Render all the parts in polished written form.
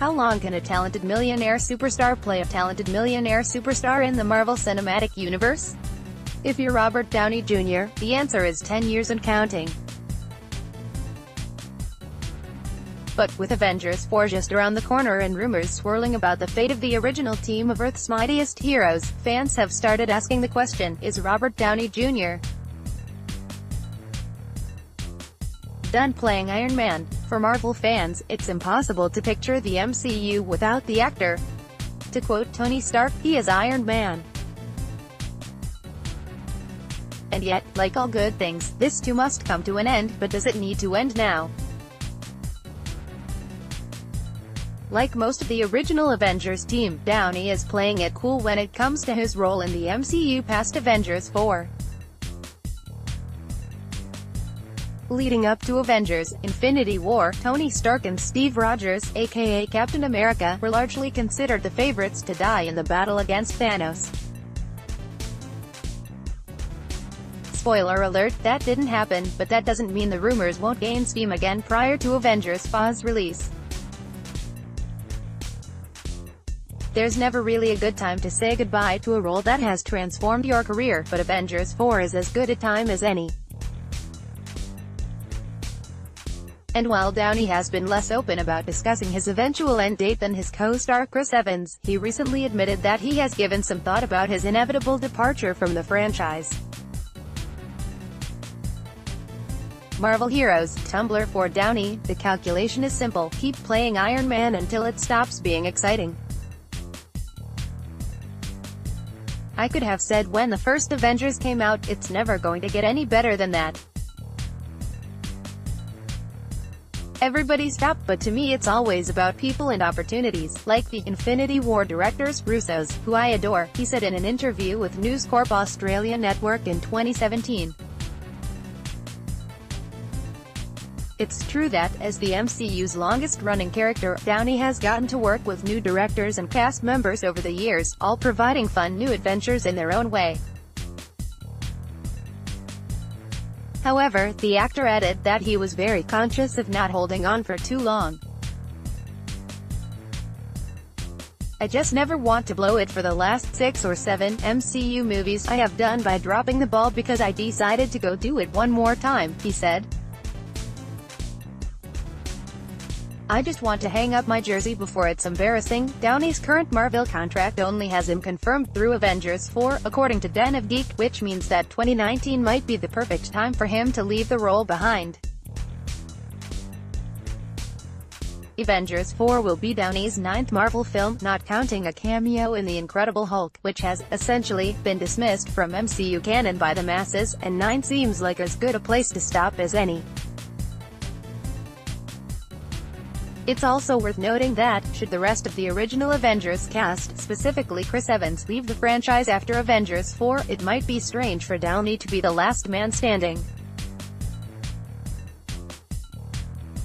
How long can a talented millionaire superstar play a talented millionaire superstar in the Marvel Cinematic Universe? If you're Robert Downey Jr., the answer is 10 years and counting. But with Avengers 4 just around the corner and rumors swirling about the fate of the original team of Earth's mightiest heroes, fans have started asking the question, is Robert Downey Jr. done playing Iron Man? For Marvel fans, it's impossible to picture the MCU without the actor. To quote Tony Stark, he is Iron Man. And yet, like all good things, this too must come to an end, but does it need to end now? Like most of the original Avengers team, Downey is playing it cool when it comes to his role in the MCU past Avengers 4. Leading up to Avengers: Infinity War, Tony Stark and Steve Rogers, aka Captain America, were largely considered the favorites to die in the battle against Thanos. Spoiler alert, that didn't happen, but that doesn't mean the rumors won't gain steam again prior to Avengers 4's release. There's never really a good time to say goodbye to a role that has transformed your career, but Avengers 4 is as good a time as any. And while Downey has been less open about discussing his eventual end date than his co-star Chris Evans, he recently admitted that he has given some thought about his inevitable departure from the franchise. Marvel Heroes Tumblr. For Downey, the calculation is simple: keep playing Iron Man until it stops being exciting. I could have said when the first Avengers came out, it's never going to get any better than that. Everybody's top, but to me it's always about people and opportunities, like the Infinity War directors, Russos, who I adore, he said in an interview with News Corp Australia Network in 2017. It's true that, as the MCU's longest-running character, Downey has gotten to work with new directors and cast members over the years, all providing fun new adventures in their own way. However, the actor added that he was very conscious of not holding on for too long. I just never want to blow it for the last 6 or 7 MCU movies I have done by dropping the ball because I decided to go do it one more time, he said. I just want to hang up my jersey before it's embarrassing. Downey's current Marvel contract only has him confirmed through Avengers 4, according to Den of Geek, which means that 2019 might be the perfect time for him to leave the role behind. Avengers 4 will be Downey's 9th Marvel film, not counting a cameo in The Incredible Hulk, which has, essentially, been dismissed from MCU canon by the masses, and 9 seems like as good a place to stop as any. It's also worth noting that, should the rest of the original Avengers cast, specifically Chris Evans, leave the franchise after Avengers 4, it might be strange for Downey to be the last man standing.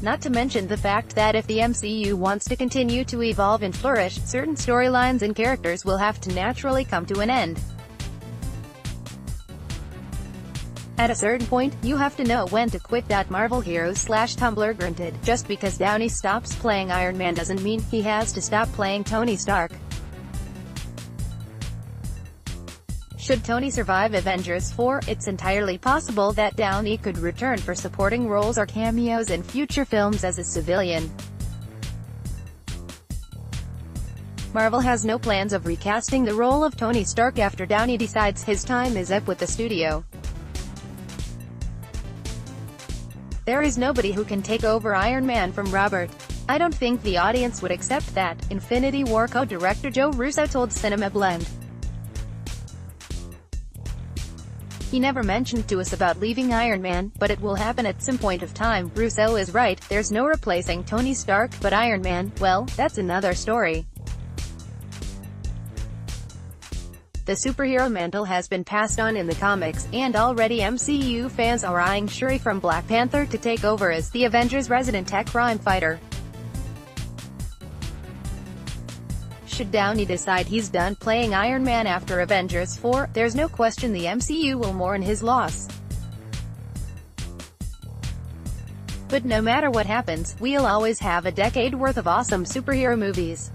Not to mention the fact that if the MCU wants to continue to evolve and flourish, certain storylines and characters will have to naturally come to an end. At a certain point, you have to know when to quit. Marvel Heroes /Tumblr grunted. Just because Downey stops playing Iron Man doesn't mean he has to stop playing Tony Stark. Should Tony survive Avengers 4, it's entirely possible that Downey could return for supporting roles or cameos in future films as a civilian. Marvel has no plans of recasting the role of Tony Stark after Downey decides his time is up with the studio. There is nobody who can take over Iron Man from Robert. I don't think the audience would accept that, Infinity War co-director Joe Russo told Cinema Blend. He never mentioned to us about leaving Iron Man, but it will happen at some point of time. Russo is right, there's no replacing Tony Stark, but Iron Man, well, that's another story. The superhero mantle has been passed on in the comics, and already MCU fans are eyeing Shuri from Black Panther to take over as the Avengers' resident tech crime fighter. Should Downey decide he's done playing Iron Man after Avengers 4, there's no question the MCU will mourn his loss. But no matter what happens, we'll always have a decade worth of awesome superhero movies.